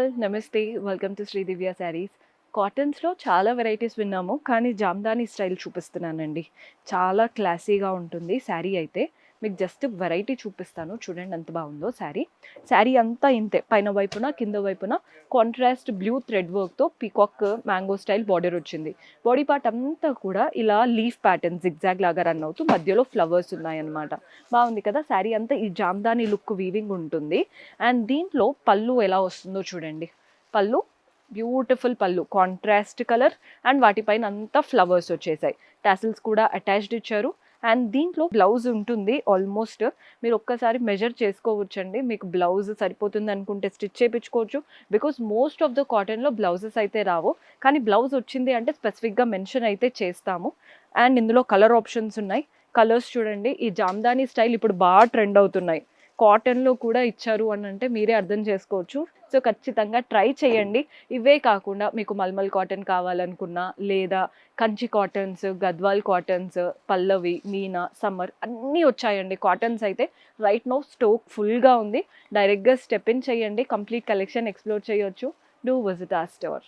All నమస్తే welcome to Sridivya saris. కాటన్స్లో చాలా varieties విన్నాము, కానీ జామ్దాని స్టైల్ చూపిస్తున్నానండి. చాలా క్లాసీగా ఉంటుంది శారీ అయితే. మీకు జస్ట్ వెరైటీ చూపిస్తాను, చూడండి ఎంత బాగుందో శారీ. శారీ అంతా ఇంతే, పైన వైపున కింద వైపున కాంట్రాస్ట్ బ్లూ థ్రెడ్ వర్క్తో పీకాక్ మ్యాంగో స్టైల్ బార్డర్ వచ్చింది. బాడీ పార్ట్ అంతా కూడా ఇలా లీఫ్ ప్యాటర్న్ జిగ్జాగ్ లాగా రన్ అవుతూ మధ్యలో ఫ్లవర్స్ ఉన్నాయన్నమాట. బాగుంది కదా శారీ అంతా. ఈ జామ్దాని లుక్ వీవింగ్ ఉంటుంది. అండ్ దీంట్లో పళ్ళు ఎలా వస్తుందో చూడండి. పళ్ళు బ్యూటిఫుల్ పళ్ళు, కాంట్రాస్ట్ కలర్ అండ్ వాటిపైన అంతా ఫ్లవర్స్ వచ్చేసాయి. టాసిల్స్ కూడా అటాచ్డ్ ఇచ్చారు. అండ్ దీంట్లో బ్లౌజ్ ఉంటుంది. ఆల్మోస్ట్ మీరు ఒక్కసారి మెజర్ చేసుకోవచ్చండి, మీకు బ్లౌజ్ సరిపోతుంది అనుకుంటే స్టిచ్ చేయించుకోవచ్చు. బికాస్ మోస్ట్ ఆఫ్ ద కాటన్లో బ్లౌజెస్ అయితే రావు, కానీ బ్లౌజ్ వచ్చింది అంటే స్పెసిఫిక్గా మెన్షన్ అయితే చేస్తాము. అండ్ ఇందులో కలర్ ఆప్షన్స్ ఉన్నాయి. కలర్స్ చూడండి. ఈ జామ్దాని స్టైల్ ఇప్పుడు బాగా ట్రెండ్ అవుతున్నాయి. కాటన్లో కూడా ఇచ్చారు అని అంటే మీరే అర్థం చేసుకోవచ్చు. సో ఖచ్చితంగా ట్రై చేయండి. ఇవే కాకుండా మీకు మల్మల్ కాటన్ కావాలనుకున్నా, లేదా కంచి కాటన్స్, గద్వాల్ కాటన్స్, పల్లవి, మీనా, సమ్మర్ అన్నీ వచ్చాయండి. కాటన్స్ అయితే రైట్ నౌ స్టోక్ ఫుల్గా ఉంది. డైరెక్ట్గా స్టెప్ ఇన్ చేయండి, కంప్లీట్ కలెక్షన్ ఎక్స్ప్లోర్ చేయొచ్చు. Do visit are store.